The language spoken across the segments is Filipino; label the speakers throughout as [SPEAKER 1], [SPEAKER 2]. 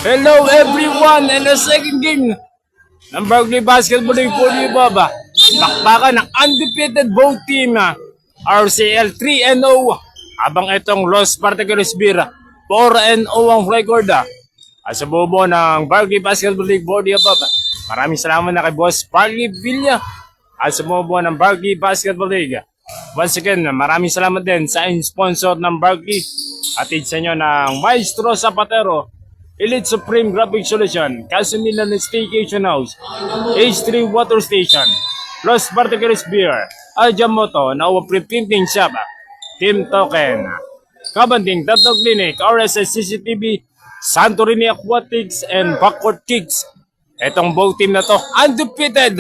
[SPEAKER 1] Hello everyone! And the second game ng Barkley Basketball League for you, Baba. Bakbakan ng undefeated both team, RCL 3-0. Habang itong Los Particular Bira, 4-0 ang record. At sa bubo ng Barkley Basketball League for you, Baba. Maraming salamat na kay Boss Barkley Villa. At sa bubo ng Barkley Basketball League. Once again, maraming salamat din sa sponsor ng Barkley. Atid sa inyo ng Maestro Zapatero, Elite Supreme Graphic Solution, Casimila Staycation House, H3 Water Station, Los Particular Beer, Aljamoto, Nawa Pre-Printing Shop, Team Token, Kabanding Tattoo Clinic, RSS CCTV, Santorini Aquatics, and Backward Kicks. Etong both team na to, undefeated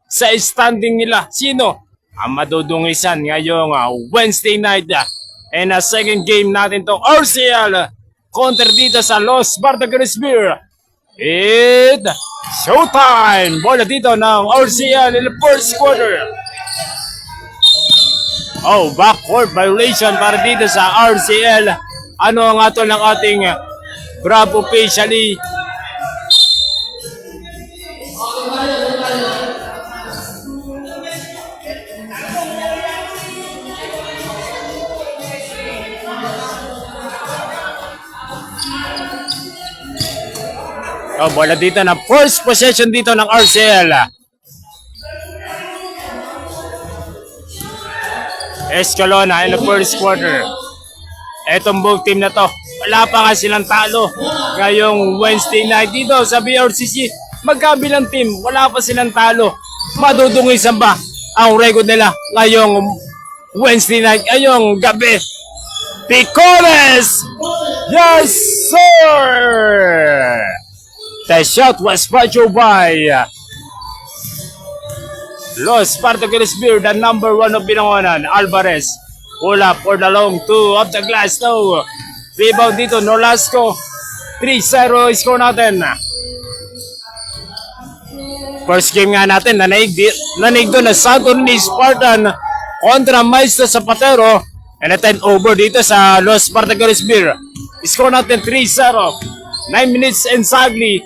[SPEAKER 1] sa standing nila. Sino ang madudungisan ngayong Wednesday night? And second game natin to, RCL kontra dito sa Los Particular Beer. It's showtime! Bola dito ng RCL in the first quarter. Oh, backcourt violation para dito sa RCL. Ano ang ato ng ating Bravo officially? Oh, bola dito na first possession dito ng RCL. Escalona in the first quarter. Etong both team na to, wala pa nga silang talo ngayong Wednesday night dito sa BRCC. Magkabilang team, wala pa silang talo. Madudungisan ba ang record nila ngayong Wednesday night, ngayong gabi? Picones! Yes, sir! The shot was brought you by Los Particular Beer, the number 1 of Binangonan, Alvarez. Pull up for the long two of the glass. No. Rebound dito, Nolasco. 3-0 score natin. First game nga natin, nanig doon na Santorini Spartan kontra Maestro Zapatero. And a 10 over dito sa Los Particular Beer. Score natin 3-0. 9 minutes and sadly,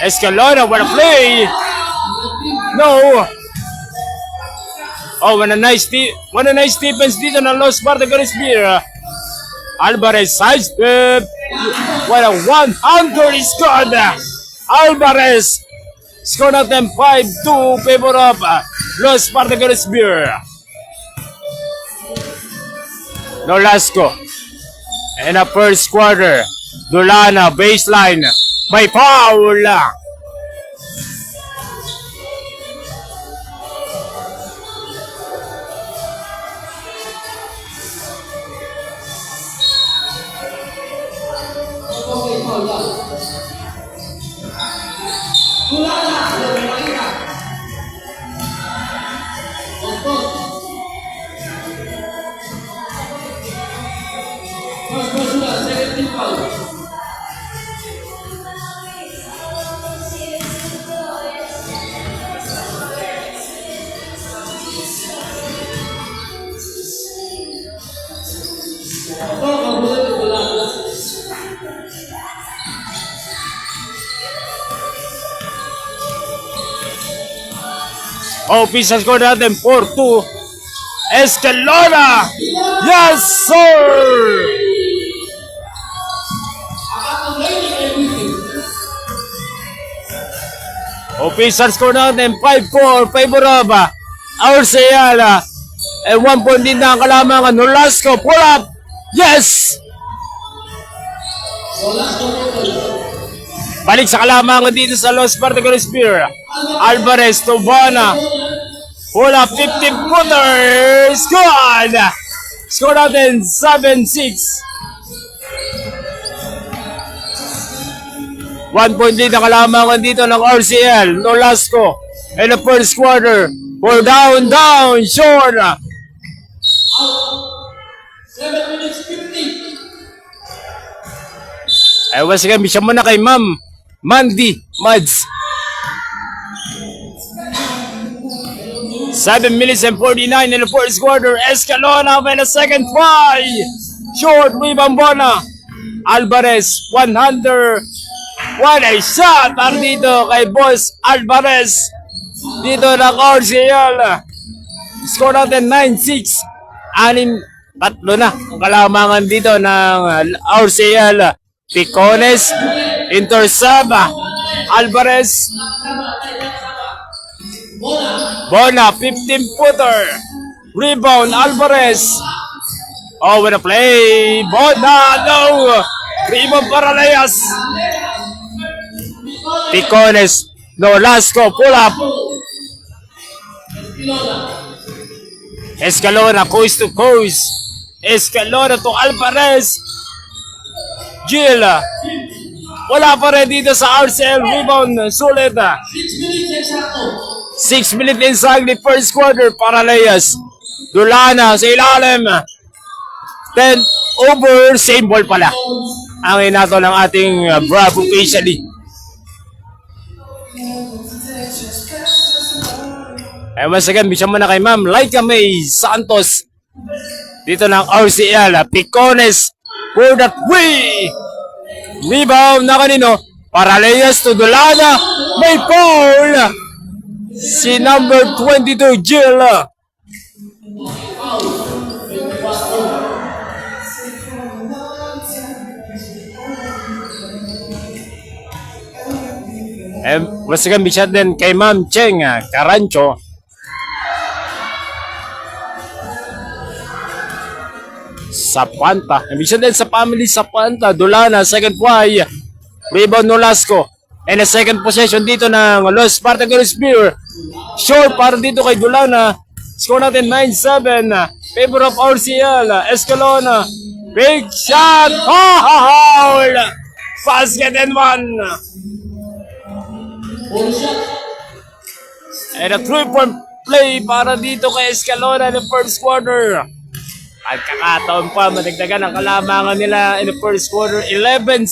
[SPEAKER 1] Escalona, what a play! No! Oh, what a nice defense dito ng Los Particular Beer. Alvarez sidestep. What a one-hander scored! Alvarez score natin 5-2 favor of Los Particular Beer. Nolasco. In the first quarter, Dulana, baseline, may foul! Oh, pisa score natin 4-2. Escalona! Yes, sir! Oh, pisa score natin 5-4. Favor of RCL. And 1 point din na ang kalamangan. Nolasco, pull up! Yes! Balik sa kalamangan dito sa Los Particular Beer. Alvarez, Tobana. Pull up 15-footer. Scored! Score natin 7-6. 1 point lead ang kalamangan dito ng RCL. Nolasco in the first quarter. We're down, short.
[SPEAKER 2] 7 minutes 50.
[SPEAKER 1] Ay, once again, bisya mo na kay Ma'am Mandy Mads. 7 minutes and 49 in the first quarter. Escalona with a second try. Short rebound, Bona. Alvarez, 100. One a shot para dito kay Boss Alvarez. Dito ng RCL. Score natin 9-6. Tatlo na ang kalamangan dito ng RCL. Picones, Intersaba, Alvarez, Bona, 15-footer. Rebound, Alvarez. Oh, with a play. Bona, no. Rebound para Layas. Picones, Nolasco, pull up. Escalona, coast to coast. Escalona to Alvarez. Gil. Wala pa rin dito sa RCL. Rebound, sulit. 6 minutes inside the first quarter para Layas. Dulana sa ilalim. 10 over, same ball pala. Ang inato ng ating Bravo officially. Once again, bisya mo na kay Ma'am Laika May Santos. Dito ng RCL. Picones for that way. Rebound na kanino? Para Layas to Dulana. May foul. Si number 22, Jill. Once again, bisya din kay Ma'am Cheng Carancho. Sapanta. Bisya din sa family Sapanta. Dulana, second fly. Rebound Nolasco. And a second possession dito ng Los Spartacus Beer. Short para dito kay Dulana. Score natin 9-7. Favor of RCL. Escalona. Big shot. Foul. Basket and one. And a 3-point play para dito kay Escalona in the first quarter. At kakataon pa, madagdagan ang kalamangan nila in the first quarter. 11-7.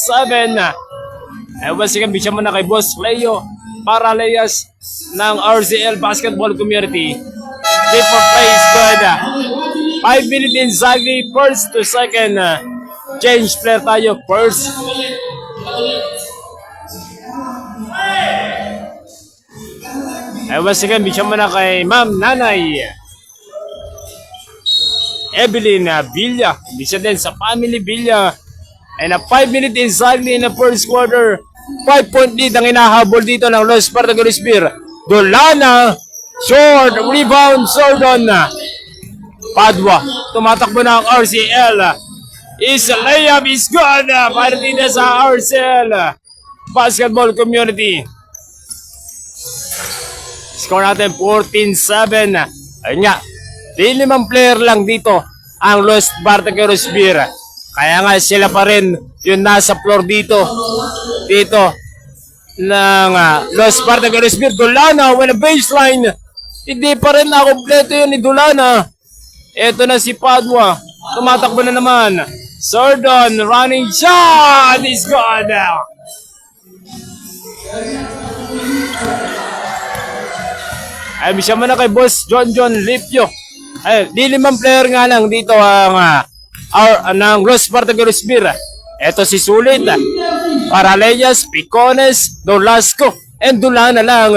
[SPEAKER 1] Once again, bisya mo na kay Boss Leo para Layas ng RCL Basketball Community. Different plays good. 5 minutes inside the first to second. Change player tayo first. Once again, bisya mo na kay Ma'am Nanay Evelyn Villa. Bisya din sa family Villa. And a 5 minutes inside in the first quarter. 5-point lead ang inahabol dito ng Los Spartacus Beer. Dulana. Short. Rebound. Sordon. Padua. Tumatakbo na ang RCL. Is layup is good. Para dito sa RCL Basketball Community. Score natin 14-7. Ayun nga. 5 player lang dito ang Los Spartacus Beer. Kaya nga sila pa rin yung nasa floor dito ng Los Spartacus Beer. Dulana with a baseline. Hindi pa rin na kompleto yun ni Dulana. Ito na si Padua. Tumatakbo na naman. Sordon running shot is good. Ay, bisya mo na kay Boss John Lipio. Ay, 5 player nga lang dito ang ng Los Spartacus Beer. Ito si Sulit. Para Layas, Picones, Nolasco, and Dulana lang.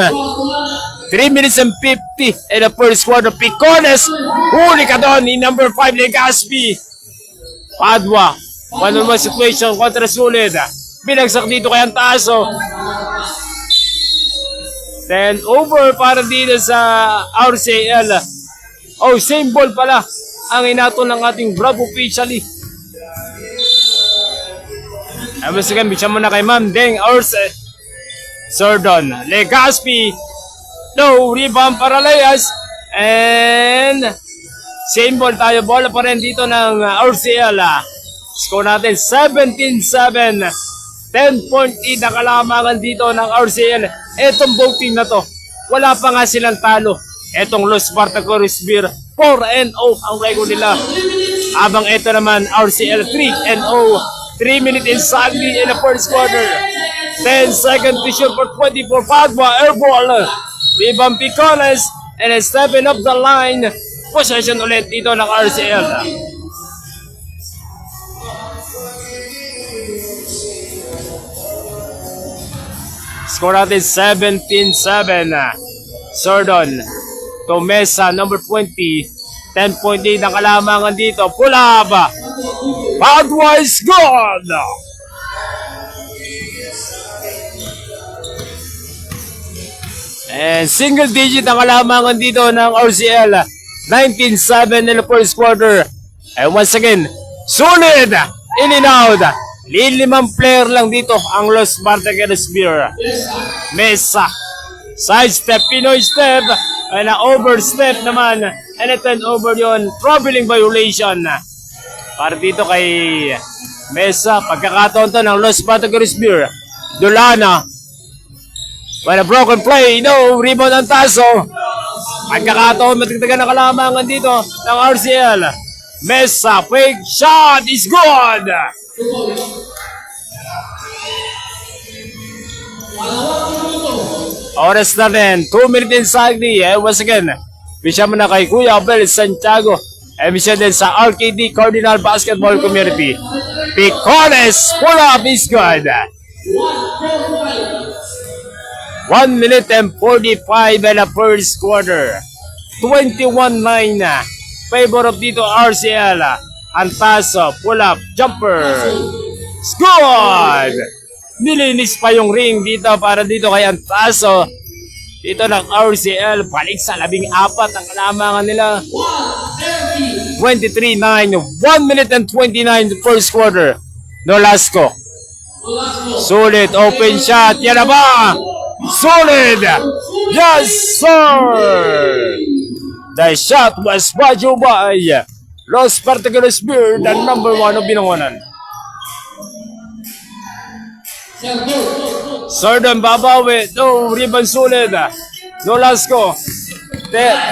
[SPEAKER 1] 3 minutes and 50 in the first quarter. Picones, huli ka doon ni number 5 Legaspi. Padua, 1-on-1 situation kontra Sulit. Binagsak dito kay Antaso. 10 over para dito sa RCL. Oh, same ball pala ang inato ng ating Bravo officially. Mas again, bisya mo na kay Ma'am Deng Orse. Sordon, Legaspi. No, rebound para Layas. And same ball tayo. Bola pa rin dito ng RCL. Score natin 17-7. 10-point lead na kalamangan dito ng RCL. Etong voting na to, wala pa nga silang talo. Etong Los Spartacus Beer, 4-0 ang record nila. Abang ito naman, RCL 3-0. 3 minutes inside in the first quarter. 10 seconds to shoot for 24. Padua, airball. Rebound Picones. And stepping up the line. Possession ulit dito ng RCL. Score natin 17-7. Sordon to Mesa, number 20. 10.8 ang kalamangan dito. Pull up. Padua is good. And single digit ang kalamangan dito ng RCL. 19-7 in the first quarter. And once again, solid. In and out. Limang player lang dito ang Los Bartaqueros Beer. Mesa. Side step, Pinoy step. And overstep naman. And a turnover yun. Traveling violation. Para dito kay Mesa. Pagkakataon to ng Los Bartaqueros Beer. Dulana. When a broken play, no, rebound ang Taso. Pagkakataon, matigdagan na kalamangan dito ng RCL. Mesa, fake shot is good! Oras na rin, 2 minutes inside. Once again, bisya mo na kay Kuya Abel Santiago. Bisya din sa RKD Cardinal Basketball Community. Picones, pull up is good. 1 minute and 45 in the first quarter. 21-9. Favor of dito RCL. Antaso, pull up, jumper. Scored! Nilinis pa yung ring dito para dito kay Antaso. Dito ng RCL, balik sa 14 ang kalamangan nila. 23-9. 1 minute and 29 first quarter. Nolasco. Solid, open shot. Yan na ba? Solid! Yes, sir! The shot was brought you by Los Bartaqueros Beer, the number 1 of Binangonan. Sordon babawi. No, rebound solid. Nolasco.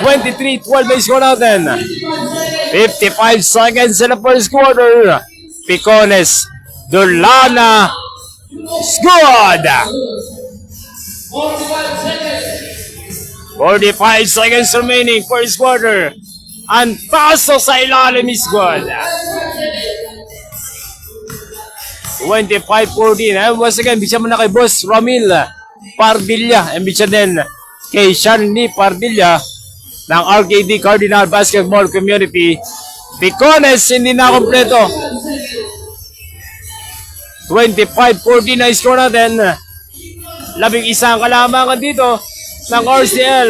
[SPEAKER 1] 23-12 base score natin. 55 seconds in the first quarter. Picones. Dulana. Good! 45 seconds remaining, first quarter. Antaso sa ilalim is good. 25-14. And once again, bisya mo na kay Boss Ramil Pardilla. And bisya din kay Shanley Pardilla ng RKD Cardinal Basketball Community. Picones, hindi na kompleto. 25-14 na score natin. 11 ang kalamangan dito ng RCL.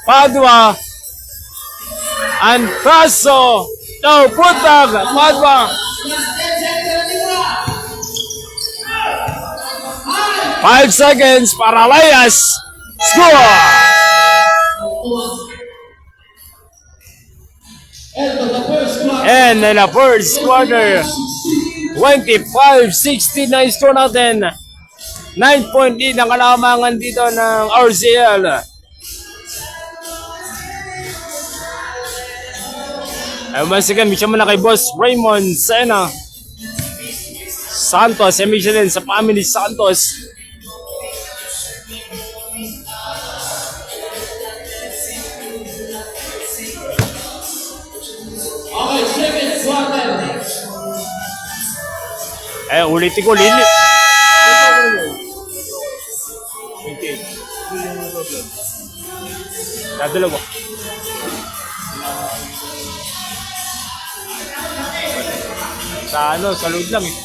[SPEAKER 1] Padua. Antaso. No, putag. Padua. 5 seconds para Layas. Score! And in the first quarter, 25-16 na score natin. 9.8 ang kalamangan dito ng RCL. Ay, once again, misya mo na kay Boss Raymond Sena Santos. Ay, misya din sa family Santos. Eh, ulitin ko, Lili. Dadalawa. Sa ano, sa loob lang eh.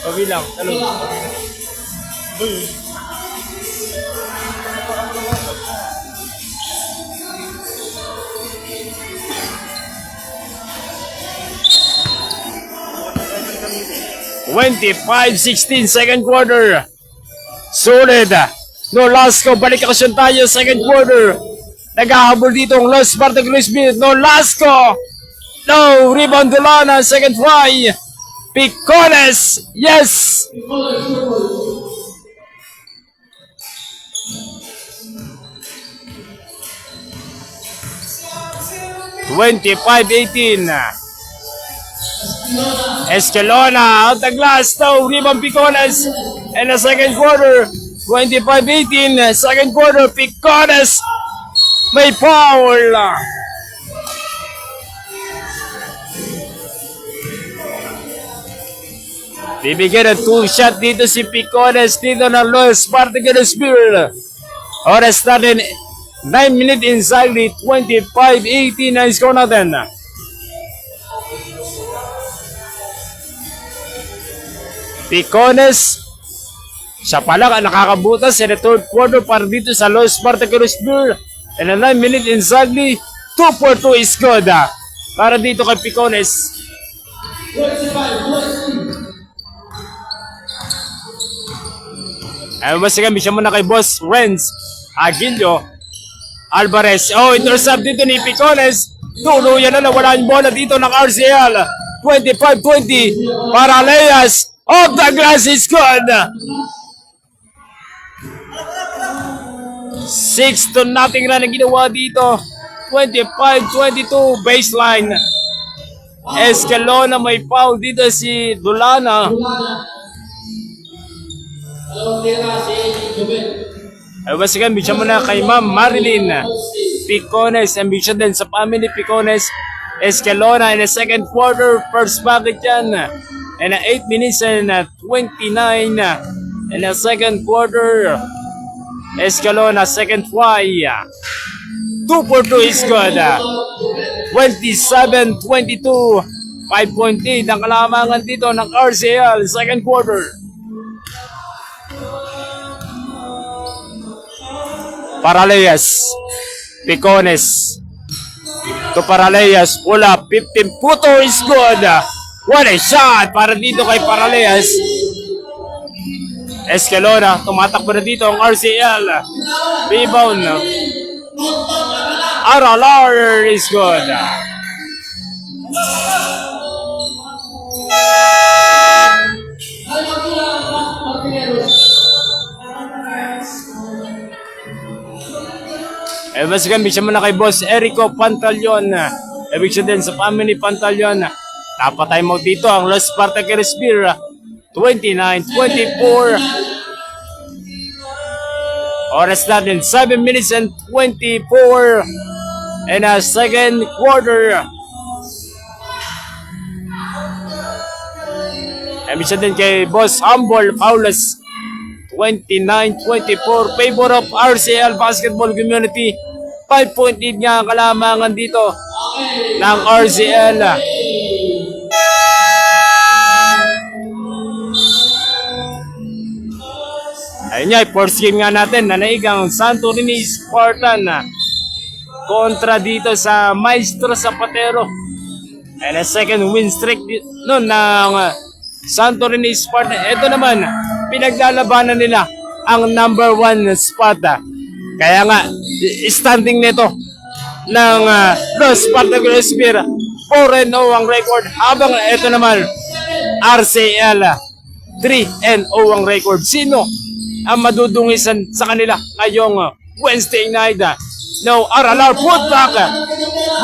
[SPEAKER 1] Sabi lang, sa loob. (25-16) second quarter. Solid. Nolasco, balik action tayo second quarter. Naghahabol dito ang Los Bartaqueros Beer. Nolasco. No, rebound Delana, second try. Picones, yes. (25-18) Escalona out the glass. No, rebound Picones in the second quarter. 25-18 second quarter. Picones may foul. Bibigyan ng 2 shot dito si Picones dito ng Los Particle Spear. Oras natin 9 minutes exactly 25-18 na score natin. Picones, siya pala ang nakakabutas sa third quarter para dito sa Los Particle Spear. And 9 minutes exactly 2-4-2 is good para dito kay Picones.
[SPEAKER 2] 25-20.
[SPEAKER 1] Ay, mas kami siya muna kay Boss Renz Aguilio Alvarez. Oh, intercept dito ni Picones. Tuluyan na nawala yung bola dito ng RCL. 25-20 para Leas. Off the glass is good. 6-0 na ginawa dito. 25-22 baseline. Escalona may foul dito si Dulana.
[SPEAKER 2] Dalawang tira si Jubel.
[SPEAKER 1] Ay, basigan, bisya mo na kay Ma'am Marilyn Picones. Ambisyon din sa family Picones. Escalona in the second quarter. First bucket yan. And 8 minutes and 29 in the second quarter. Escalona, second try. 2-4-2 is good. 27-22. 5.8 ang kalamangan dito ng RCL. Second quarter. Paraleas, Picones to Paraleas, pull up, 15-footer is good. What a shot para dito kay Paraleas. Escalona, tumatakbo na dito ang RCL. Rebound. Aralar is good. Mas gamit siya muna kay Boss Erico Pantaleon. Ibig sabihin sa family Pantaleon. Napatay mo dito ang Los Particle Spear. 29-24. Oras natin 7 minutes and 24 in a second quarter. Ibig sabihin kay Boss Humble Paulus. 29-24 favor of RCL Basketball Community. 5.8 nga ang kalamangan dito ng RCL. Ayun nga, first game nga natin, nanaig ang Santorini Spartan kontra dito sa Maestro Zapatero. And a second win streak noon ng Santorini Spartan. Ito naman, pinaglalabanan nila ang number 1 spot. Kaya nga, standing nito ng Los Particle Spear, 4-0 ang record. Habang ito naman, RCL, 3-0 ang record. Sino ang madudungisan sa kanila ngayong Wednesday night? No, Aralar, put back.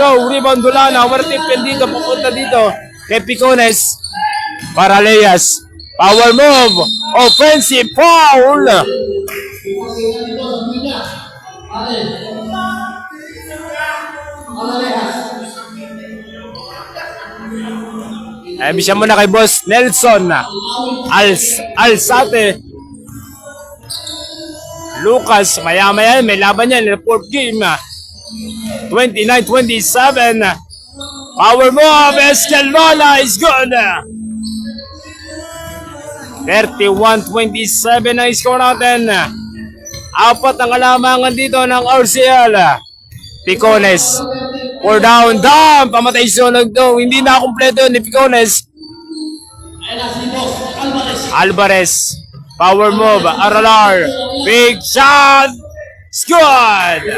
[SPEAKER 1] No, rebound Dulana. Wartipin dito, pupunta dito kay Picones. Paraleas. Power move. Offensive foul. Ay, bisya mo na kay Boss Nelson Alsate. Lucas, maya-maya may laban yan. Report game. 29-27. Power move. Escalona is good. 31-27 ang score natin. Apat ang kalamangan dito ng RCL. Picones. 4 down. Pamatay sunog to. Hindi na kumpleto ni Picones. Alvarez. Power move. Aralar. Big shot. Good.
[SPEAKER 2] 6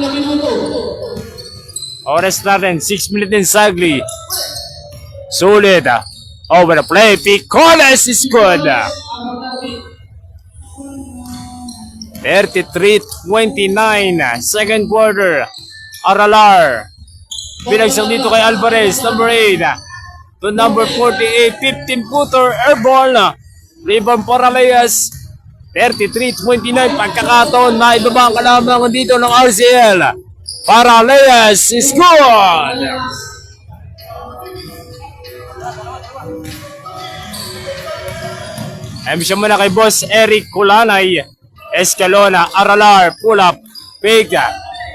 [SPEAKER 2] na minuto.
[SPEAKER 1] Oras natin. 6 minutes and sagli. Solid. Over the play. Picones is good. 33-29. Second quarter. Aralar. Binagsang dito kay Alvarez. Number 8. To number 48. 15-footer air ball. Rebound Paraleas. 33-29. Pagkakataon na ibaba ang kalamangan dito ng RCL. Paraleas is good. Emisyon muna kay Boss Eric Kulanay. Escalona, Aralar, pull up, Vega,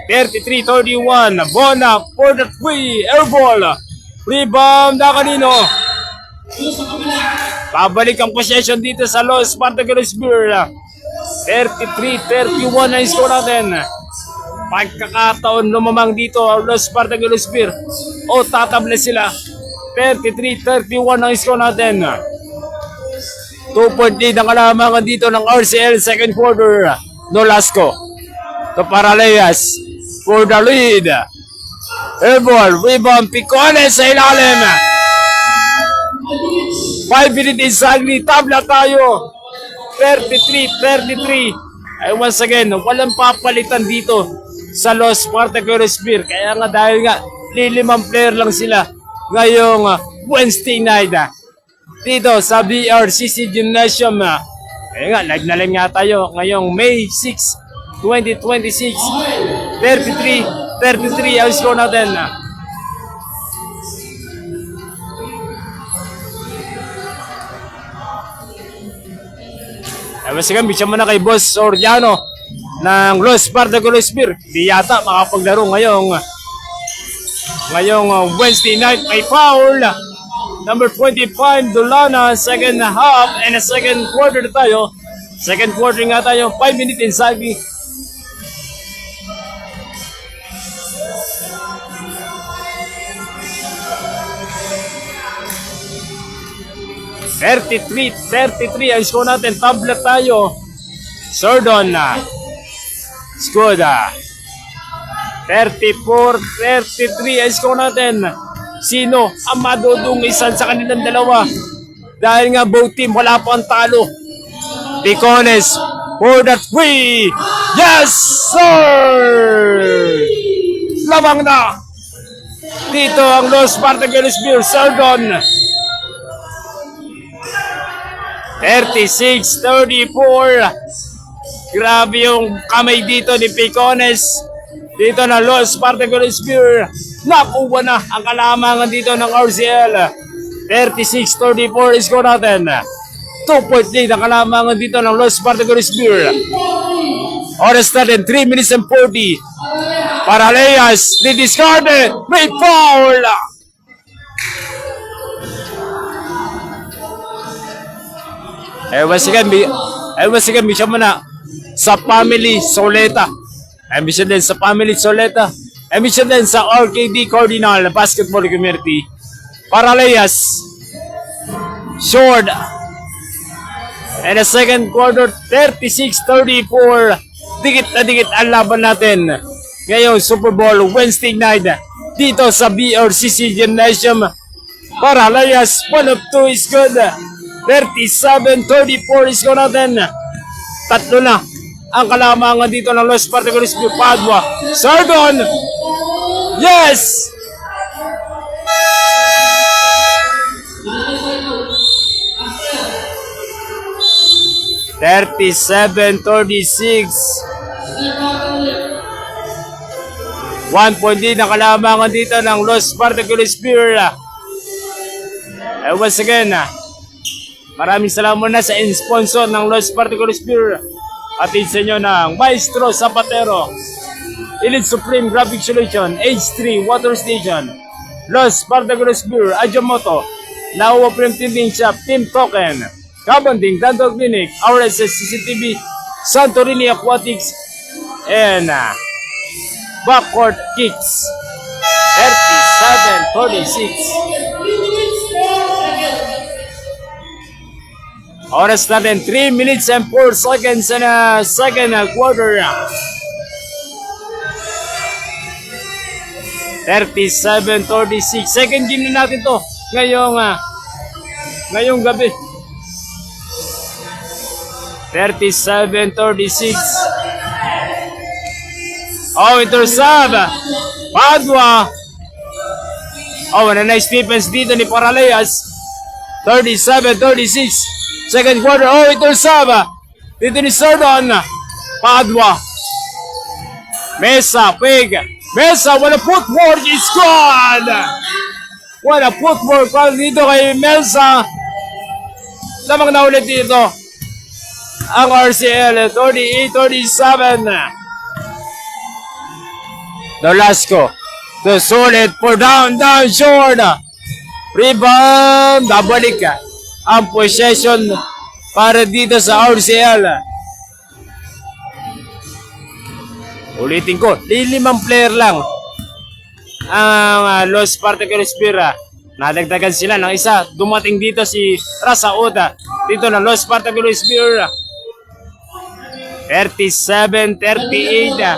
[SPEAKER 1] 33-31, Bona, for the three, airball, rebound na kanino. Babalik ang possession dito sa Los Spartacus Beer. 33-31 na score natin. Pagkakataon lumamang dito ang Los Spartacus Beer. O tatable sila. 33-31 ang score natin. 2-point lead ang kalamangan dito ng RCL second quarter. Nolasco to Paraleas for the lead. Airball, rebound, Picones sa ilalim. 5 minutes exactly, tabla tayo. 33-33. Ay once again, walang papalitan dito sa Los Spartacus Beer. Kaya nga dahil nga, lilimang player lang sila ngayong Wednesday night. Dito sa BRCC Gymnasium. Kaya nga, live na lang nga tayo ngayong May 6, 2026. 33-33 ang score natin. Sige, bisya mo na kay Boss Soriano ng Los Spartacus Beer. Di yata makapaglaro ngayong Wednesday night. May foul. Number 25, Dolana, second half and a second quarter na tayo. Second quarter nga tayo, 5 minutes inside. $33 ang score natin. Tablet tayo. Sordon na. Skoda. 34-33 ang score natin. Sino ang madudungisan sa kanilang dalawa? Dahil nga both team wala pa ang talo. Picones for the three. Yes, sir! Labang na. Dito ang Los Spartacus Beer. Sordon. 36-34. Grabe yung kamay dito ni Picones. Dito na Los Spartacus Beer. Nakuha na ang kalamangan dito ng RCL. 36-34 score natin. 2-point lead ang kalamangan dito ng Los Spartacus Beer. Oras natin 3 minutes and 40. Paraleas, discarded. May foul. Once again, misyon mo na sa Family Soleta. Misyon din sa Family Soleta. Misyon din sa RKD Cardinal Basketball Community. Paraleas. Short. And the second quarter, 36-34. Dikit na dikit ang laban natin. Ngayong Super Bowl Wednesday night dito sa BRCC Gymnasium. Paraleas, 1 of 2 is good. 37-34 is good natin. Tatlo na ang kalamangan dito ng Los Spartacus Beer. Padua. Sordon. Yes! $37-36. 1 point din ang kalamangan dito ng Los Spartacus Beer. Once again, maraming salamat na sa in-sponsor ng Los Spartacus Beer. Atid sa inyo ng Maestro Zapatero, Elite Supreme Graphic Solution, H3 Water Station, Los Spartacus Beer, Ajamoto, Naua Printing Shop, Team Token, Kabanding Dental Clinic, RSS CCTV, Santorini Aquatics, and Backcourt Kicks. 37-36. Oras natin 3 minutes and 4 seconds in a second quarter. 37-36. Second game na natin to ngayong gabi. 37-36. Oh, intercept. Padua. Oh, and a nice defense dito ni Paraleas. 37-36. Second quarter, oh, intercept. Dito ni Sordon. Padua. Mesa, Pig. Mesa, wala footwork, is gone. Wala footwork para dito kay Melsa. Lamang na ulit dito ang RCL 38-37. Nolasco to solid for down short. Rebound. Nabalik ang possession para dito sa RCL. Ulitin ko, limang player lang ang Los Particulares Pira. Nadagdagan sila ng isa. Dumating dito si Rasauta. Dito na Los Particulares Pira. 37-38.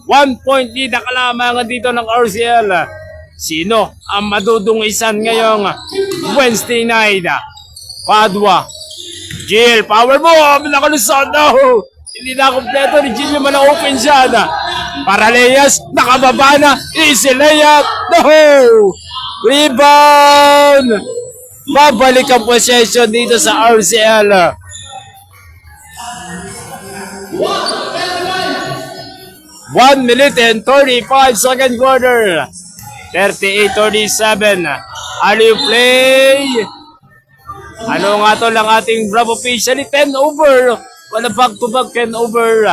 [SPEAKER 1] 1 point lead ang kalamangan dito ng RCL. Sino ang madudungisan ngayong Wednesday night? Padua. Jill, power bomb! Nakalusot na! Hindi na kompleto ni Jill yung open shot. Paraleas, nakababa na. Easy layup. No! Rebound! Babalik ang possession dito sa RCL. 1 minute and 35 second quarter. 38-37. Alley play. Ano nga to lang ating Bravo officially? 10 over. Wala back-to-back 10 over.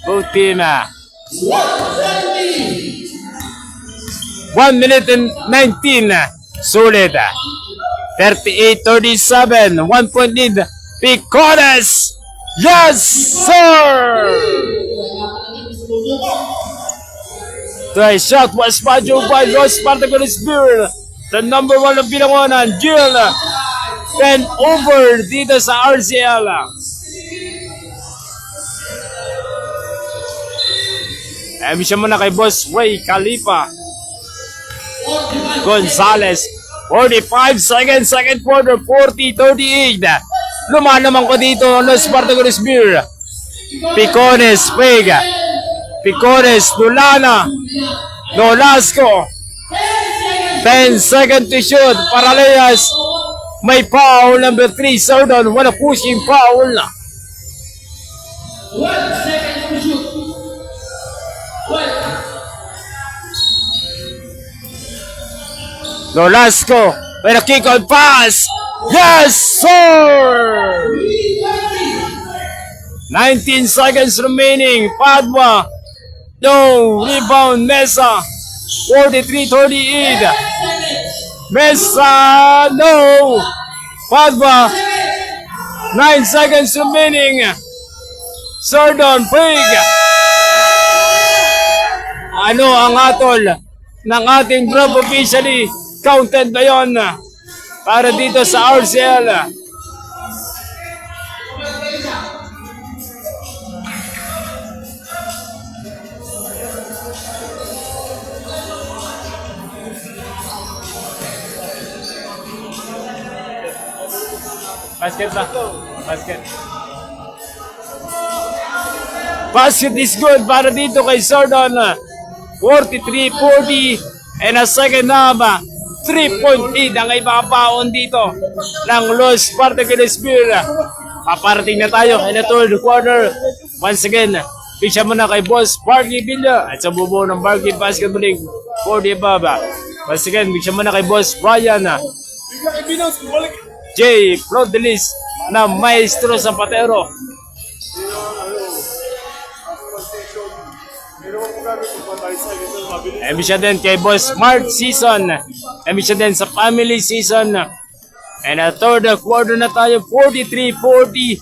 [SPEAKER 1] Both team. 1 minute and 19. Solid. 38-37. 1 point lead. Picones. Yes, sir! The shot was Bajo by Los Particulares Beer. The number 1 of Bilangonan, Jill. 10 over dito sa RCL. Siya muna kay Boss Ray Calipa Gonzalez. 45 seconds, second quarter, 40-38. Lumanamang ko dito Los Particulares Beer. Picones, Vega. Picones, Nulana. Nolasco. 10 seconds to shoot. Paraleas. May foul, number 3, Sordon. Wala pushing foul.
[SPEAKER 2] 1 second to shoot.
[SPEAKER 1] Nolasco. May kick on pass. Yes, sir! 19 seconds remaining. Padua. No. Rebound, Mesa. 43-38. Mesa. No. Padua. 9 seconds remaining. Sordon, Pig. Ano ang atol ng ating group officially? Counted ba yun? Para dito sa RCL. Basket ba? Basket. Basket is good para dito kay Sordon. 43-40 and a second half. 3-point lead ang ipakapaon dito ng Los Particulares Beer. Paparating na tayo in the third quarter. Once again, pisya muna kay Boss Barky Villa at sa bubuo ng Barky Basketball League for the above. Once again, pisya muna kay Boss Brian J. Prodelis na maestro sa Patero. Emi siya din kay Boss Mark Season. Emi siya din sa Family Season. And a third quarter na tayo, 43-40.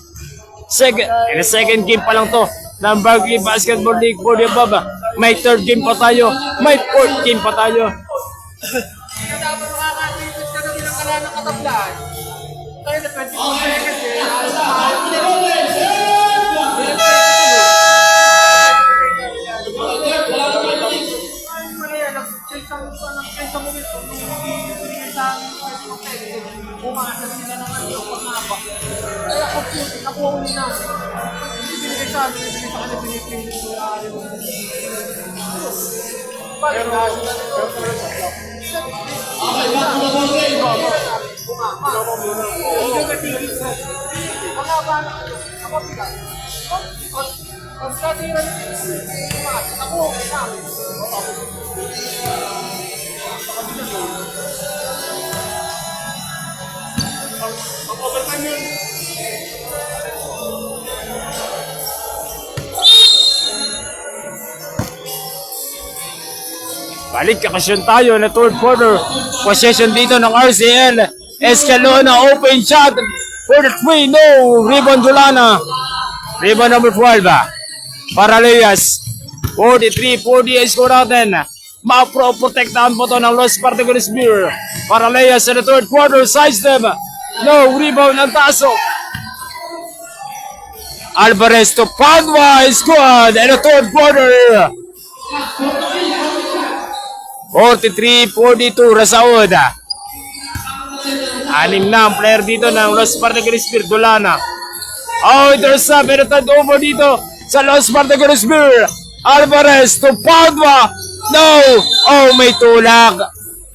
[SPEAKER 1] And a second game pa lang to ng Barkley Basketball League for the above. May third game pa tayo. May fourth game pa tayo.
[SPEAKER 3] Umasa sila ng ano, pangaba. Kaya ako uli na. Hindi binigay sa amin, binigay sa kanila, binigay sa
[SPEAKER 2] Okay, back to the ball game.
[SPEAKER 3] Pangaba na ako bigat. Pag katira ako,
[SPEAKER 1] Balik kakasyon tayo na third quarter. Possession dito ng RCL. Escalona, open shot. For the 3, no. Rebound Dulana. Rebound number 12. Paraleas. 43-40 score natin. Ma-protektahan po to ng Los Partegones Beer. Paraleas sa the third quarter. Side step. No. Rebound ng Taso. Alvarez to Padua. Squad in the third quarter. 43-42 Rasaud. Anim na ang player dito ng Los Partegones Beer. Dulana. Oh, intercept. And third over dito sa Los Partegones Beer. Alvarez to Padua. No. Oh, may tulak.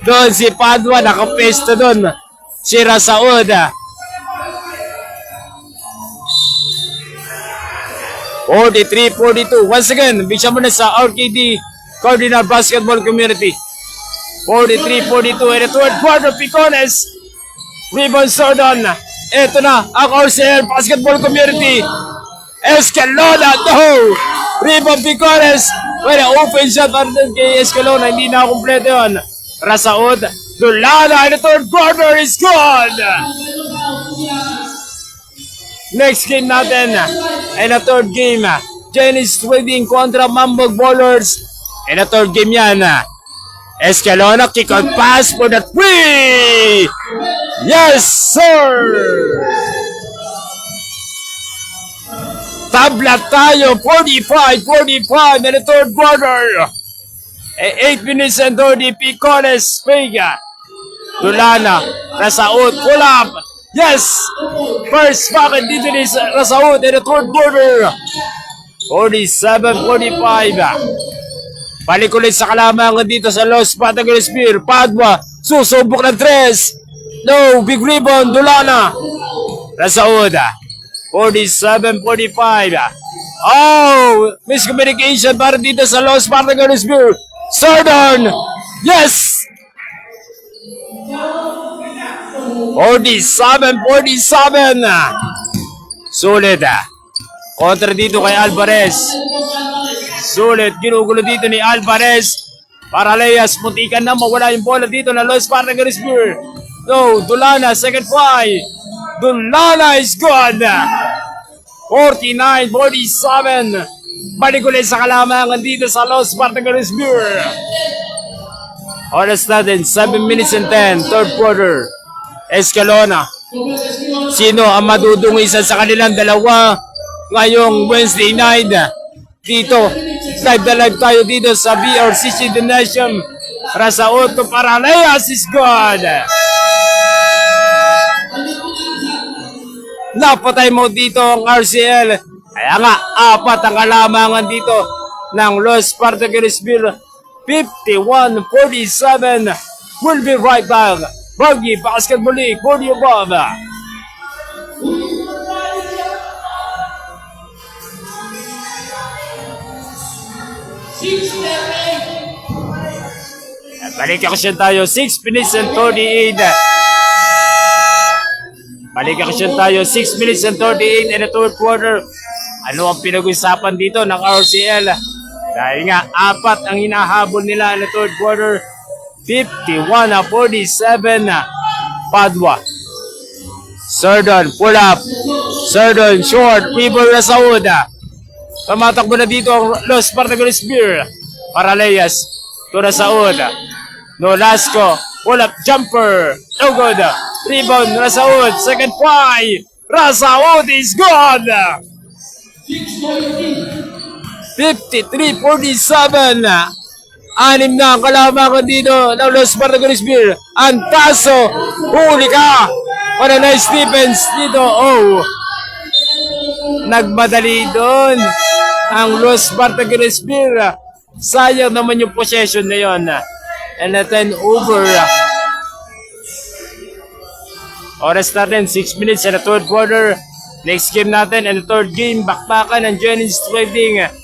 [SPEAKER 1] Doon si Padua. Nakapesto doon. Si Rasaud. 43-42. Once again, bigyan mo na sa RKD Cardinal Basketball Community. 43-42 in the third quarter. Picones. Rebound Sordon. Ito na ang RCL Basketball Community. Escalona. No. Rebound Picones. Well, open shot para din kay Escalona. Hindi na kompleto yun. Rasaud. Dulana in the third quarter is gone. Next game natin ay na third game. Genesis Trading kontra Mambog Ballers. In the third game yan. Escalona kick out pass for the 3. Yes, sir! Tabla tayo. 45-45 in the third quarter. 8 minutes and 30. Picones, Vega. Dulana. Rasaud. Pull up. Yes! First bucket dito ni Rasaud in the third quarter. 47-45. Balik ulit sa kalamangan dito sa Los Partegones Beer. Padua. Susubok ng 3. No. Big rebound. Dulana. Rasaud. 47-45. Oh! Miscommunication para dito sa Los Partegones Beer. Sordon. Yes! 47-47. Sulit. Kontra dito kay Alvarez. Sulit. Ginugulo dito ni Alvarez. Paraleas. Muntikan na mawala yung bola dito na Los Partegones Beer. No. Dulana. Second try. Dulana is good. 49-47. Balik ulit sa kalamangan dito sa Los Partegones Beer. Oras natin, 7 minutes and 10, third quarter. Escalona. Sino ang madudungisan sa kanilang dalawa ngayong Wednesday night? Dito, live na live tayo dito sa BRCC The Nation. Rasaud to Paraleas is good. Napatay mo dito ang RCL. Kaya nga, 4 ang kalamangan dito ng Los Partegones Beer. 51-47. We'll be right back. Buggy Basketball League for the above. Balik action tayo. 6 minutes and 38. Balik action tayo. 6 minutes and 38 in the third quarter. Ano ang pinag-usapan dito ng RCL? Dahil nga, 4 ang hinahabol nila in the third quarter. 51-47. Padua. Sordon, pull up. Sordon, short. People Rasaud. Tumatakbo na dito ang Los Partegones Beer. Paraleas. To Rasaud. Nolasco. Pull up, jumper. No good. Rebound, Rasaud. Second try. Rasaud is good. 53-47. 6 na ang kalamangan dito ng Los Partegones Beer. Antaso, huli ka. What a nice defense dito. Oh, nagmadali doon ang Los Partegones Beer. Sayang naman yung possession na yun. And a 10 over. Oras natin, 6 minutes in the third quarter. Next game natin and the third game, bakbakan ng Genesis Trading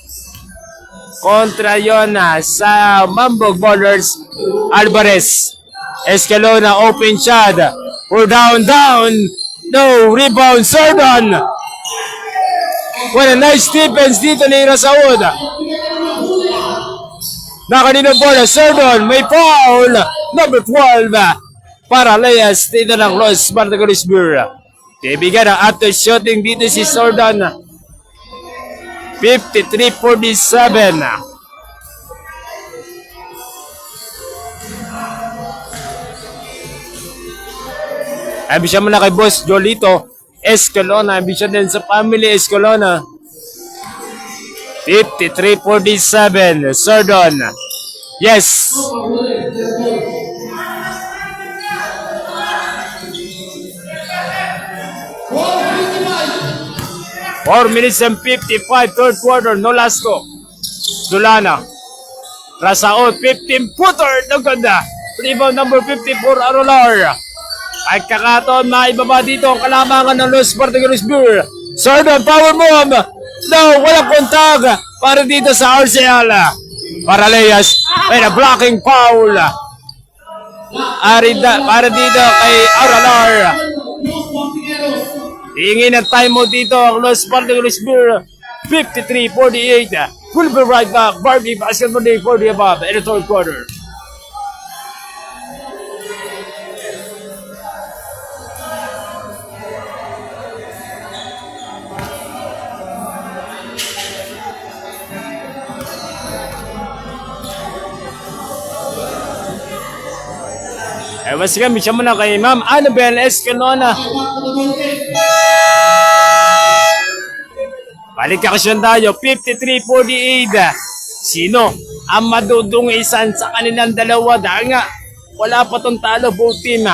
[SPEAKER 1] kontra yon sa Mambog Ballers. Alvarez. Escalona open shot. We're down. No, rebound, Sordon. What a nice defense dito ni Rasaud. Nakanino bola, Sordon, may foul. Number 12 para Layas dito ng Los Bartagalisbur. Bibigyan ng after shooting dito si Sordon. 53-47. Ambisyon mo na kay Boss Jolito Escalona. Ambisyon din sa family Escalona. 53-47. Sordon. Yes. 4 minutes and 55, third quarter, Nolasco. Dulana. Rasaot, 15-footer, naganda. Rebound number 54, Arolar. Ay kakataon na ibaba dito ang kalamangan ng Los Bartagalisbur. Sordon, power move. No, walang kontag. Para dito sa RCL. Para Leyas, may na blocking foul. Para dito kay Arolar. Tingin ng timeout dito ang Los Bartagalisbur. 53-48. We'll be right back. Barbie Basketball Day for the above in the third quarter. Mas kami siya muna kay Ma'am Annabel Escalona. Balik-akasyon tayo, 53-48. Sino ang madudungisan sa kanilang dalawa? Dahil nga, wala pa tong talo both team.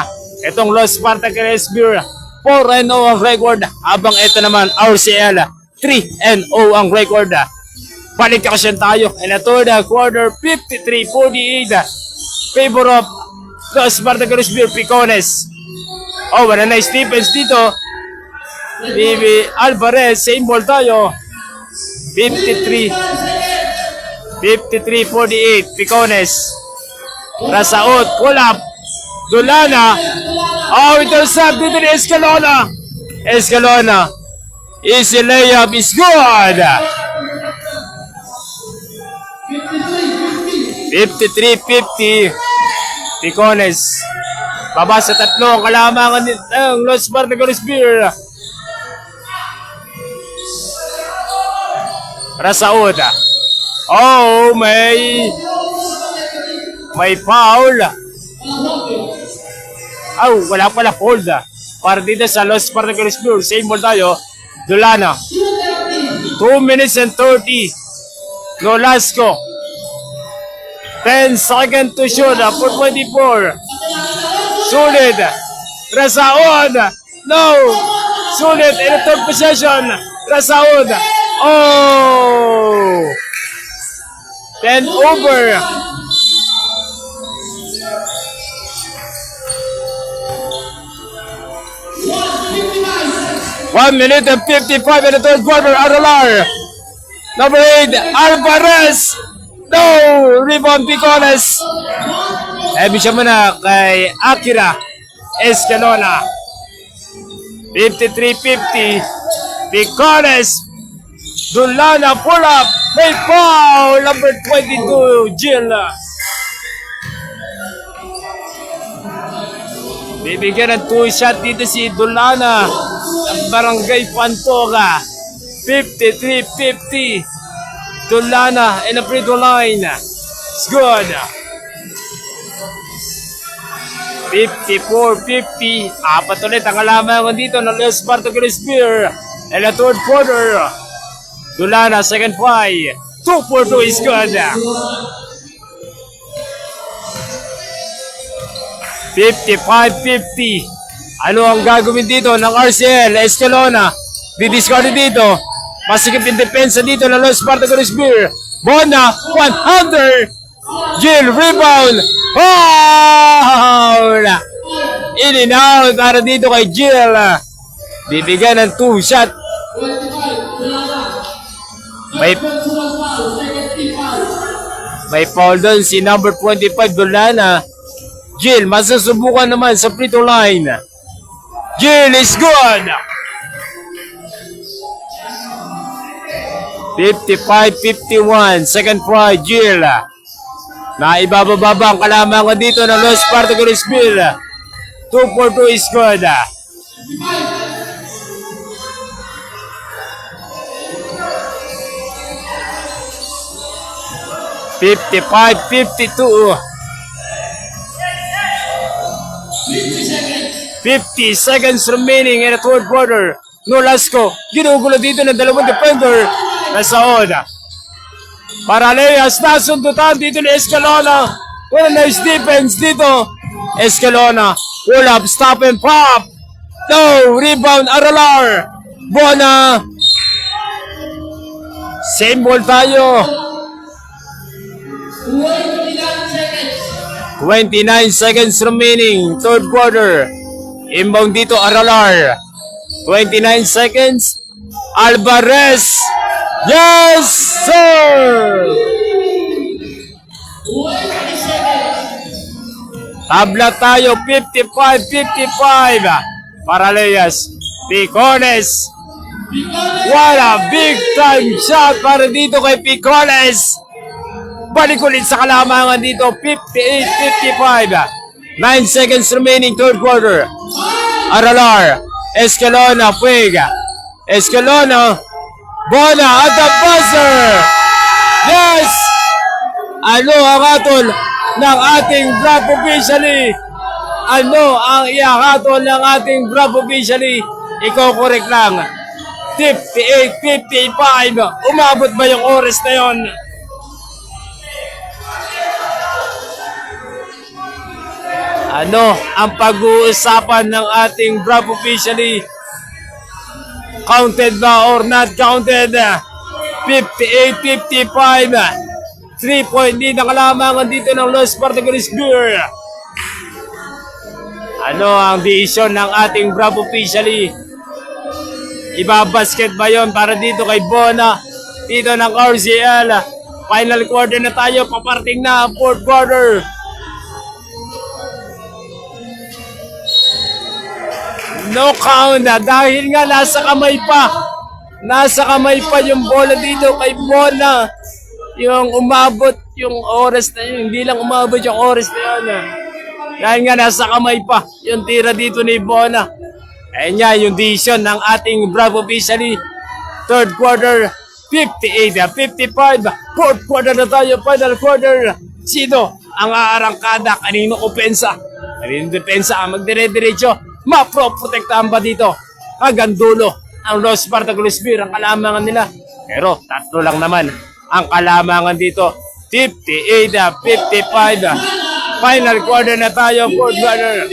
[SPEAKER 1] Itong Los Bartagalisbur, 4-0 ang record. Habang ito naman, RCL, 3-0 ang record. Balik-akasyon tayo in the third quarter, 53-48. Favor of Los Bartagalisbur, Picones. Oh, what a nice defense dito. Bibi Alvarez, same ball tayo. 53-48, Picones. Rasaot, pull up. Dulana. Oh, intercept dito ni Escalona. Escalona. Easy layup is good. 53-50. Picones. Baba sa tatlo ang kalamangan ng Los Bartagalisbur. Rasaud. Oh, may foul. Oh, wala pala hold. Para dito sa Los Bartagalisbur. Same ball tayo. Dulana. 2 minutes and 30. Nolasco. 10 seconds to shoot for 24. Sulit. Rasaud. No. Sulit in the third possession. Rasaud. Oh. 10 over. One minute and 55 in the third quarter. Arolar. Number 8, Alvarez. No! Rebound, Picones. Siya muna kay Akira Escalona. 53-50. Picones. Dulana, pull up. May foul. Number 22, Jill. Bibigyan ng 2 shot dito si Dulana ng Barangay Pantoga. 53-50. Dulana in the free throw line. It's good. 54-50. Apat ulit ang kalamangan dito ng Los Bartagalisbur. In the third quarter. Dulana, second try. 2 for 2 is good. 55-50. Ano ang gagawin dito ng RCL? Escalona. Didiscard dito. Masikip yung depensa dito ng Los Bartagalisbur. Bona, 100. Jill, rebound. Foul! In and out para dito kay Jill. Bibigyan ng 2 shot. May foul doon si number 25 Dulana. Jill, masusubukan naman sa free throw line. Jill is good. 55-51. Second try, Jill. Naibababa ang kalamangan dito ng Los Partagones Bill. 2-4-2 is good. Fifty-five, 52. 50 seconds remaining in the third quarter. Nolasco, ginugulo dito ng dalawang defender na saod. Paraleas, nasundutan dito ni Escalona. Well, nice defense dito. Escalona, pull up, stop and pop. No, rebound, Aralar. Bona. Same ball tayo. 29 seconds remaining, third quarter. Inbound dito, Aralar. 29 seconds. Alvarez. Yes, sir! Tabla tayo, 55-55. Paraleas. Picones. What a big time shot para dito kay Picones. Balik ulit sa kalamangan dito, 58-55. 9 seconds remaining, third quarter. Aralar, Escalona, Puega. Escalona, Bona at the buzzer! Yes! Ano ang atol ng ating Bravo officially? Ano ang iakatol ng ating Bravo officially? Iko-correct lang. 58-55. Umabot ba yung oras na yon? Ano ang pag-uusapan ng ating Bravo officially? Counted ba or not counted? 58-55. 3-point lead ang kalamangan dito ng Los Partagones Beer. Ano ang decision ng ating Bravo officially? Ibabasket ba yon para dito kay Bona? Dito ng RCL. Final quarter na tayo. Paparating na ang fourth quarter. No count na dahil nga nasa kamay pa. Nasa kamay pa yung bola dito kay Bona. Yung umabot yung oras na yun. Hindi lang umabot yung oras na yun. Dahil nga nasa kamay pa yung tira dito ni Bona. Ayan nga yung decision ng ating Bravo officially. Third quarter, 58-55. Fourth quarter na tayo, final quarter. Sino ang aarangkada? Kanino opensa? Kanino depensa ang magdire-diretso? Maproprotektahan ba dito? Hanggang dulo ang Los Partagones Beer ang kalamangan nila. Pero tatlo lang naman ang kalamangan dito. 58-55. Final quarter na tayo, fourth quarter.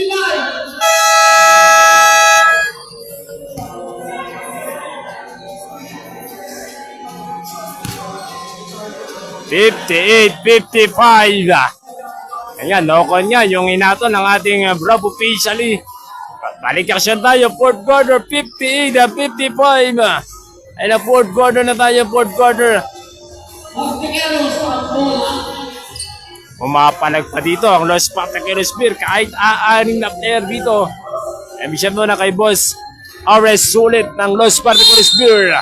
[SPEAKER 1] Ayan, no-con nga yung inato ng ating Bravo officially. Balik action tayo, fourth quarter, 58-55. Ayan, fourth quarter na tayo, fourth quarter. Umapalag pa dito ang Los Partagones Beer kahit aaning na player dito. Emisyon muna kay Boss RS Sulit ng Los Partagones Beer.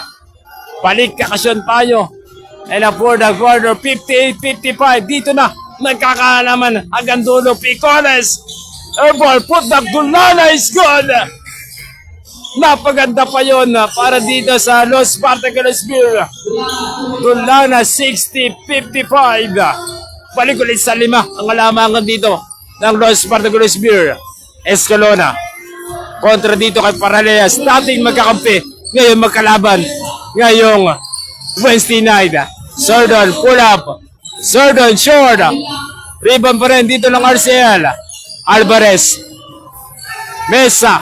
[SPEAKER 1] Balik action tayo. Ayan, fourth quarter, 58-55. Dito na, nagkakaalaman hanggang dulo, Picones. Airball, put the Gulana is good. Napaganda pa yon para dito sa Los Partagones Beer. Gulana 60-55. Balik ulit sa 5 ang kalamangan dito ng Los Partagones Beer. Escalona kontra dito kay Paraleas. Dating magkakampi, ngayon magkalaban. Ngayong Wednesday night. Sordon, pull up. Sordon, short. Rebound pa rin dito ng RCL. Alvarez. Mesa.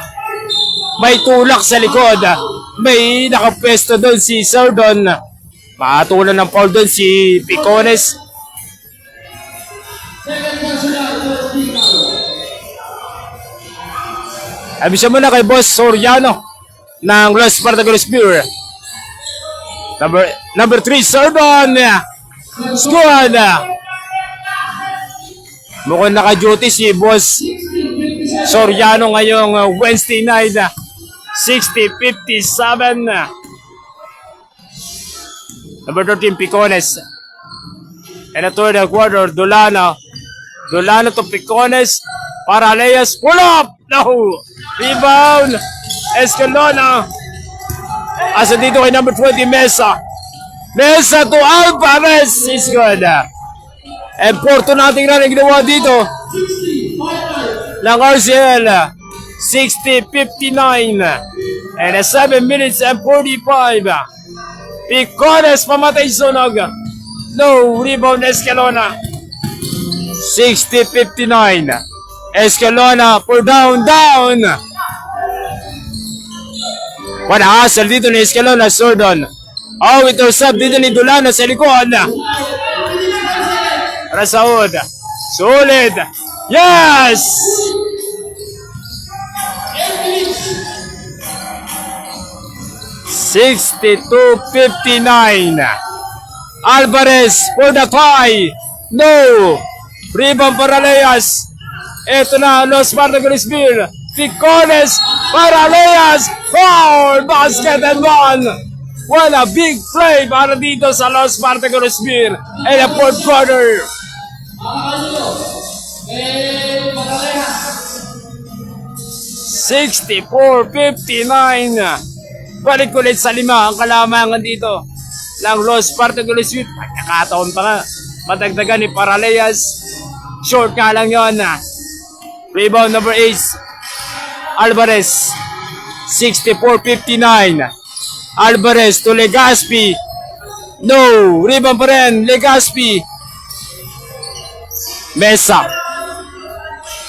[SPEAKER 1] May tulak sa likod. May nakapwesto doon si Sordon. Makatulan ng foul doon si Picones. Abisya mo na kay Boss Soriano ng Los Partagones Beer. Number 3, Sordon. Squad. Mukhang naka-duty si Boss Soriano ngayong Wednesday night. 60-57. Number 13, Picones. And the third quarter, Dulana. Dulana to Picones. Paraleas, pull up! No! Rebound! Escalona. Asa dito kay number 20, Mesa. Mesa to Alvarez. Is good. And Porto nating run ang ginawa dito. Lang RCL. 60-59. And 7 minutes and 45. Picones pamatay sunog. No, rebound Escalona. 60-59. Escalona for down. Wala asal dito ni Escalona, Sordon. Oh, intercept dito ni Dulana sa likod. Rasaud. Solid. Yes! $62-59. Alvarez for the tie. No! Rebound Paraleas. Ito na, Los Bartagalisville. Picones, Paraleas. Foul! Basket and one. What a big play para dito sa Los Bartagalisville. In the fourth quarter. 64-59. Balik ulit sa 5 ang kalamangan dito ng Los Bartagalisville. Pagkakataon pa nga. Matagdagan ni Paraleas. Short nga lang yun. Rebound number 8. Alvarez. 64-59. Alvarez to Legaspi. No. Rebound pa rin. Legaspi. Mesa.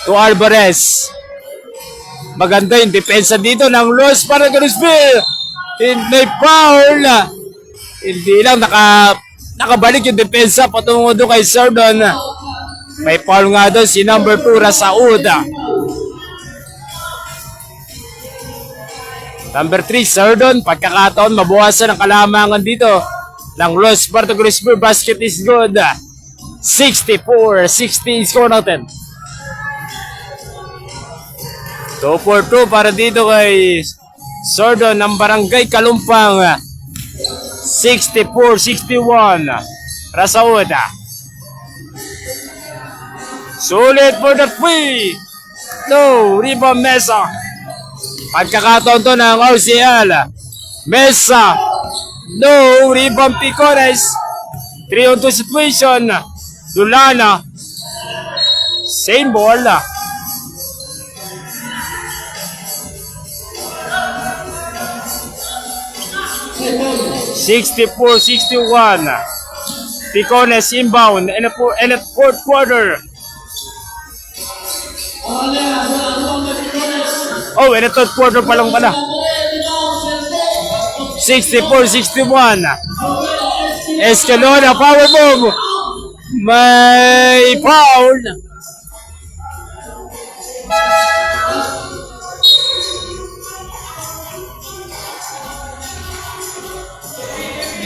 [SPEAKER 1] To Alvarez. Maganda yung depensa dito ng Los Bartagalisville. May foul. Hindi lang nakabalik yung depensa patungo doon kay Sordon. May foul nga doon si number 2 Rasaud. Number 3 Sordon. Pagkakataon mabuwasan ang kalamangan dito ng Los Bartagalisville. Basket is good. 64-60 score natin. 2-4-2 para dito kay Sordon ng Barangay Kalumpang. 64-61. Rasaud. Sulit for the free. No. Rebound Mesa. Pagkakataon to ng RCL. Mesa. No. Rebound Picones. 3-on-2 situation. Dulana. Same ball. 64-61. Picones inbound in the fourth quarter. Oh, in the third quarter pa lang pala. 64-61. Escalona power move. May foul.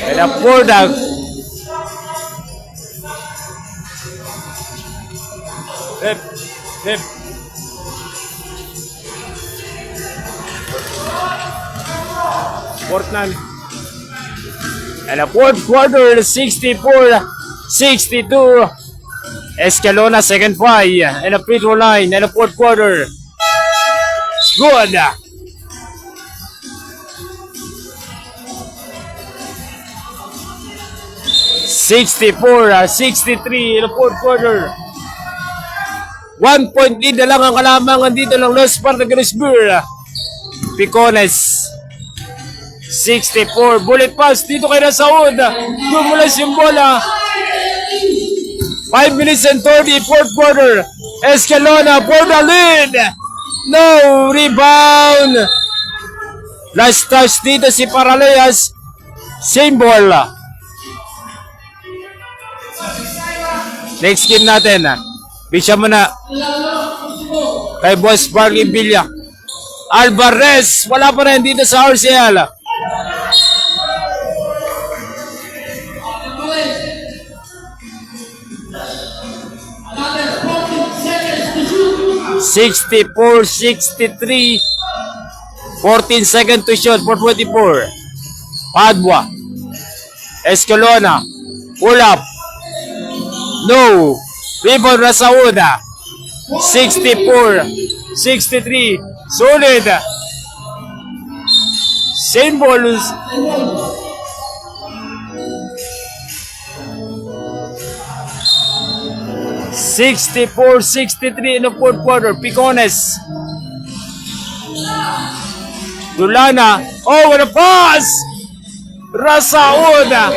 [SPEAKER 1] And a product. Hip. Fourth and a fourth quarter, 64-62. Escalona second five and a free throw line and a fourth quarter. Good. 64-63 in the fourth quarter. 1 point lead na lang ang kalamangan dito ng Los Bartagalisville. Picones. 64. Bullet pass dito kay Rasaud. Gumulas yung bola. 5 minutes and 30 fourth quarter. Escalona for the lead. No rebound. Last touch dito si Paraleas. Same ball. Next game natin. Bisa mo na kay Boss Barney Villa. Alvarez. Wala pa rin dito sa RCL. 64-63. 14 seconds to shoot for 24. Padua. Escalona. Pull up. No. Rebound Rasauda. 64-63. Solid. Same ball. 64-63 in the fourth quarter. Picones. Dulana. Oh, what a pass! Rasauda.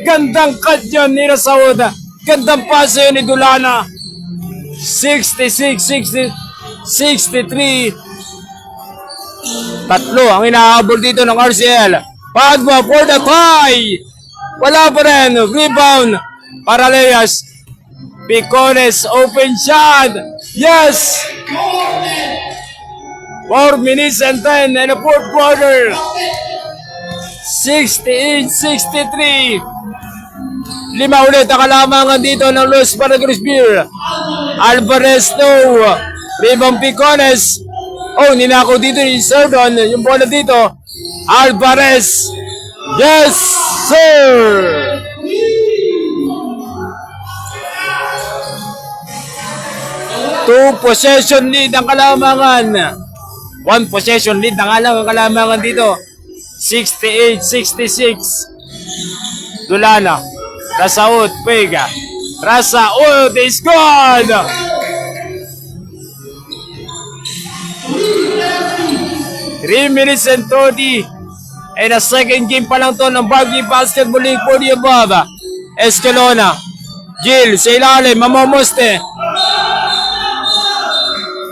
[SPEAKER 1] Gandang cut yun ni Rasauda. Gandang pass yun ni Dulana. 66-63. Tatlo ang inahabol dito ng RCL. Padua for the tie. Wala pa rin. Rebound. Paraleas. Picones open shot. Yes! 4 minutes and 10 in the fourth quarter. 68-63. Lima ulit ang kalamangan dito ng Los Barangay Beer. Alvarez no. Rebound Picones. Oh, ninakaw dito ni Sardon. Yung bola dito. Alvarez. Yes, sir! Two possession lead ang kalamangan. One possession lead na nga lang ang kalamangan dito. 68-66. Dulana. Rasaud. Pega. Rasaud is good! 3 minutes and 30. And a second game pa lang to ng Barangay Basketball League for the above. Escalona. Jill sa ilalim. Mamamoste.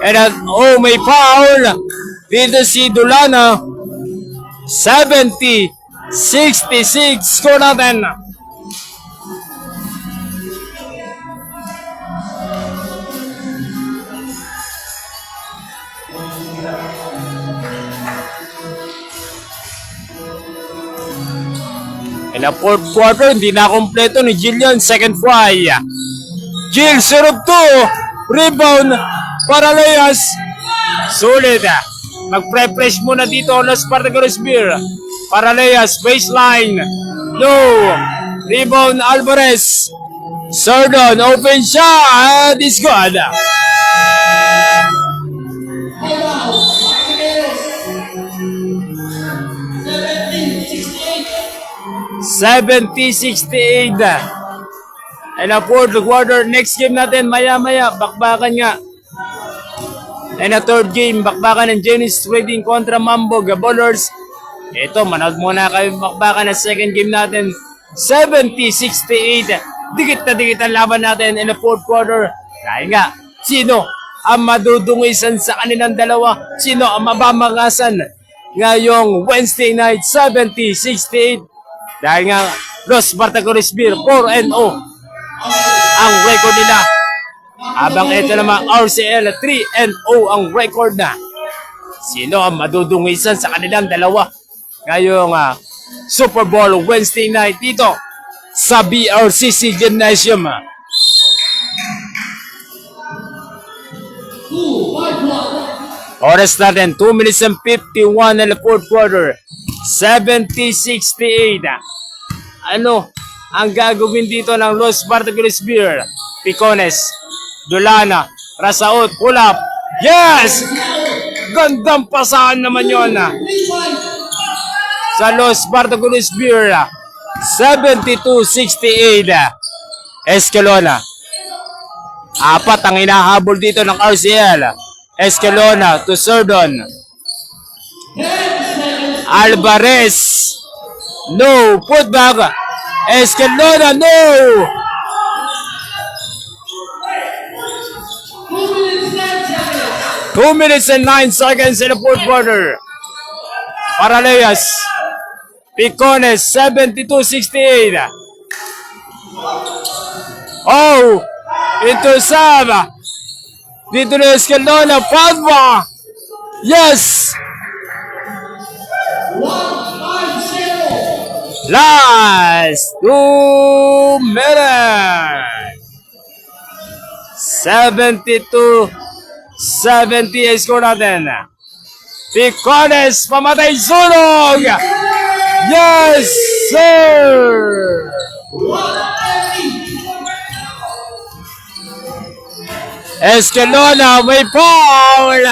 [SPEAKER 1] And oh, may foul. Dito si Dulana. 70-66. Score natin. In the fourth quarter, hindi na kompleto ni Jillian. Second fry. Jill, serve 2. Rebound. Paraleas. Solid. Mag-pre-press muna dito Los Barangay Beer. Paraleas. Baseline. No. Rebound Alvarez. Sardon. Open shot. It's good. 70-68. And a fourth quarter, next game natin, maya-maya, bakbakan nga. And a third game, bakbakan ng Genesis Trading kontra Mambo Ballers. Ito, manood muna kayo bakbakan ng second game natin. 70-68. Dikit na dikit ang laban natin in the fourth quarter. Dahil nga, sino ang madudungisan sa kanilang dalawa? Sino ang mabamangasan ngayong Wednesday night, 70-68? Dahil nga, Los Barangay Beer 4-0 ang record nila. Habang ito naman, RCL 3-0 ang record na. Sino ang madudungisan sa kanilang dalawa ngayong Super Bowl Wednesday night dito sa BRCC Gymnasium. Oras natin, 2 minutes and 51 in the fourth quarter. 70-68. Ano ang gagawin dito ng Los Barangay Beer? Picones. Dulana. Rasaud. Pull up. Yes! Gandang pasahan naman yun. Sa Los Barangay Beer. 72-68. Escalona. Apat ang hinahabol dito ng RCL. Escalona to Sardon. Alvarez. No. Put back. Escalona. No. 2 minutes and 9 seconds in the fourth quarter. Paraleas. Picones. 72-68. Oh. Into Saba. Dito na Escalona. Padua. Yes. Last 2 minutes. 70 ang score natin. Picones, pamatay sunog! Yes, sir! Escalona, may foul!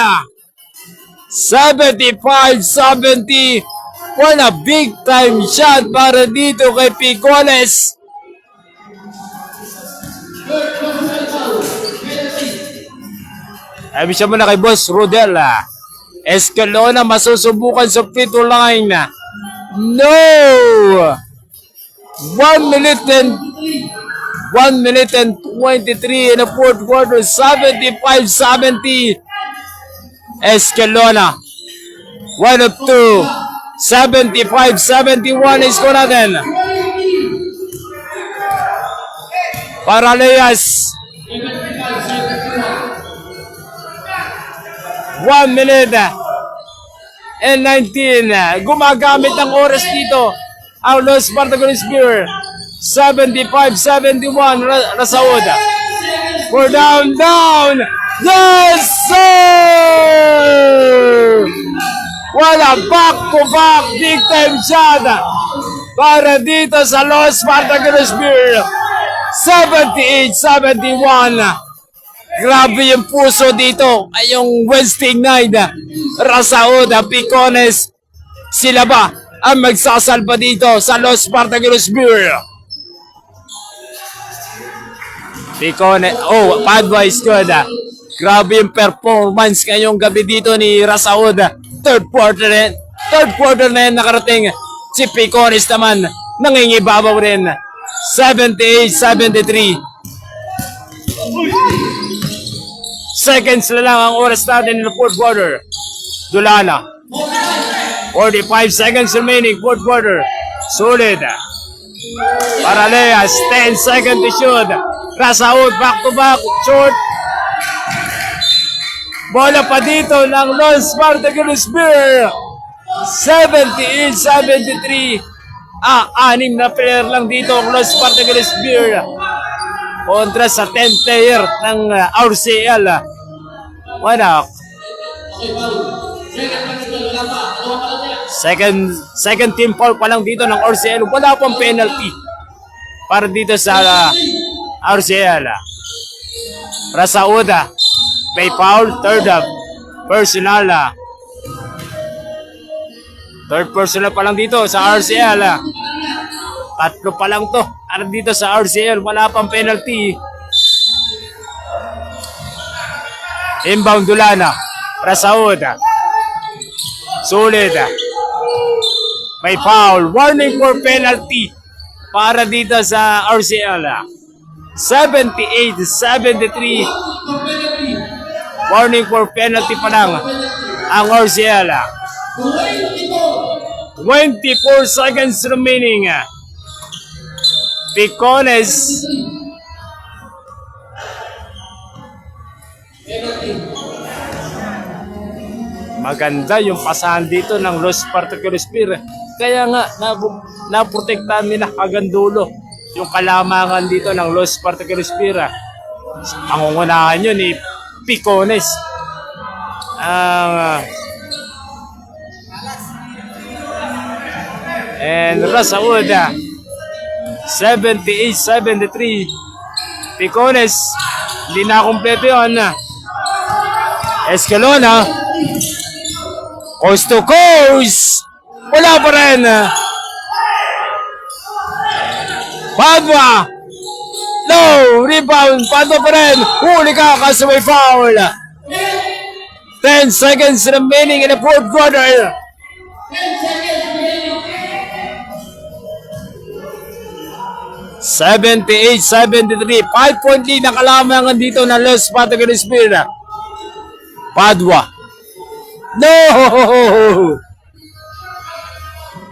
[SPEAKER 1] 75-70. What a big time shot para dito kay Picones. Ay, siya muna kay Boss Rodel. Escalona masusubukan sa free throw line. No! 1 minute and 23 in the fourth quarter. 75-70. Escalona. 1 of 2. 75-71 is ko natin. Paraleas. 1 minute and 19. Gumagamit ng oras dito ang Los Spartacus Beer. 75-71 Rasaud. We're down. Yes, sir! Wala back-to-back big time shot para dito sa Los Spartacus Beer. 78-71. Grabe yung puso dito ay yung Wednesday night. Rasaud, Picones, sila ba ang magsasalba dito sa Los Spartacus Beer? Picones, Padua is good. Grabe yung performance ngayong gabi dito ni Rasaud. Third quarter na yan nakarating. Si Picones naman nangingibabaw rin. 78-73. Seconds na lang ang oras natin in the fourth quarter. Dulana. 45 seconds remaining, fourth quarter. Sulit. Paraleas, 10 seconds to shoot. Rasaud, back to back, short. Bola pa dito ng Los Spartacus Beer. 78-73. Anim na player lang dito ang Los Spartacus Beer. Kontra sa 10 player ng RCL. Wala. Second team foul pa lang dito ng RCL. Wala pang penalty para dito sa RCL. Rasaud, pay foul, third personal. Third personal pa lang dito sa RCL. Tatlo pa lang to. Ano dito sa RCL, wala pang penalty. Inbound Dulana. Rasaud. Sulit. May foul. Warning for penalty para dito sa RCL. 78-73. Warning for penalty pa lang ang RCL. 24 seconds remaining. Picones. Maganda yung pasahan dito ng Los Spartacus Beer. Kaya nga, naprotektahan nila hanggang dulo yung kalamangan dito ng Los Spartacus Beer. Ang ungunahan yun ni Picones. And Rasaud. 78-73. Picones. Hindi na kompleto yun. Escalona. Coast to coast. Wala pa rin. Padua. Low. Rebound. Padua pa rin. Huli ka kasi may foul. 10 seconds remaining in the fourth quarter. 78-73. 5-point lead na kalamangan dito ng Los Spartacus Beer. Padua. No!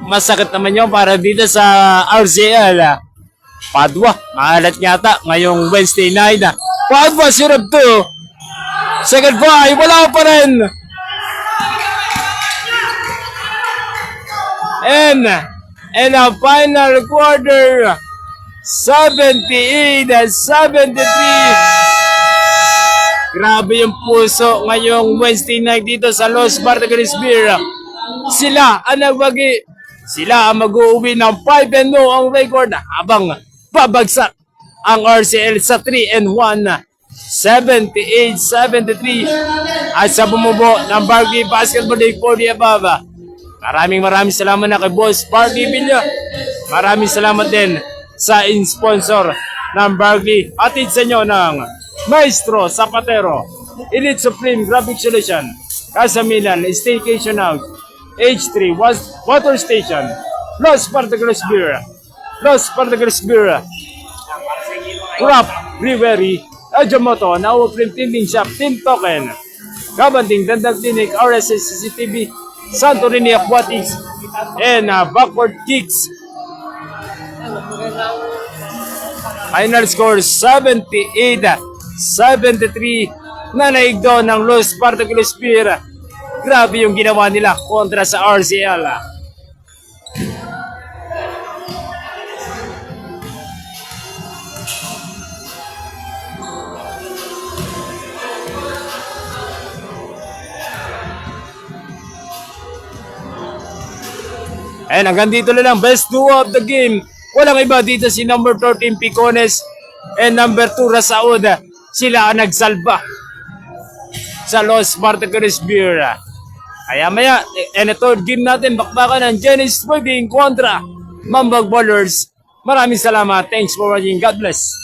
[SPEAKER 1] Masakit naman yun para dito sa RCL. Padua. Maalat yata ngayong Wednesday night. Padua, syrup 2. Second five. Wala pa rin. And a final quarter. 78-73. Grabe yung puso ngayong Wednesday night dito sa Los Bartagalis Beer. Sila ang nagwagi. Sila ang mag-uuwi ng 5-0 ang record habang babagsak ang RCL sa 3-1. 78-73 at sa bumubo ng Barkley Basketball League for the above. Maraming salamat na kay Boss Barkley Villa. Maraming salamat din sa in-sponsor ng Barkley. Atid sa inyo ng Maestro Zapatero, Elite Supreme Graphic Solution, Casa Milan, Staycation House, H3 Water Station, Los Bartagalis Beer, Crop Brewery, Ajamoto, Now Printing Shop, Team Token, Kabanting Dandag Clinic, RSS CCTV, Santorini Aquatics, and Backward Kicks. Final score 78-73 na naigdo ng Los Bartagalis Beer. Grabe yung ginawa nila kontra sa RCL. And hanggang dito na lang, best duo of the game. Walang iba dito si number 13 Picones and number 2 Rasaud. Sila ang nagsalba sa Los Bartagalis Beer. Kaya maya, and ito game natin, bakbakan ng Genesis Wedding kontra Mambag Ballers. Maraming salamat. Thanks for watching. God bless.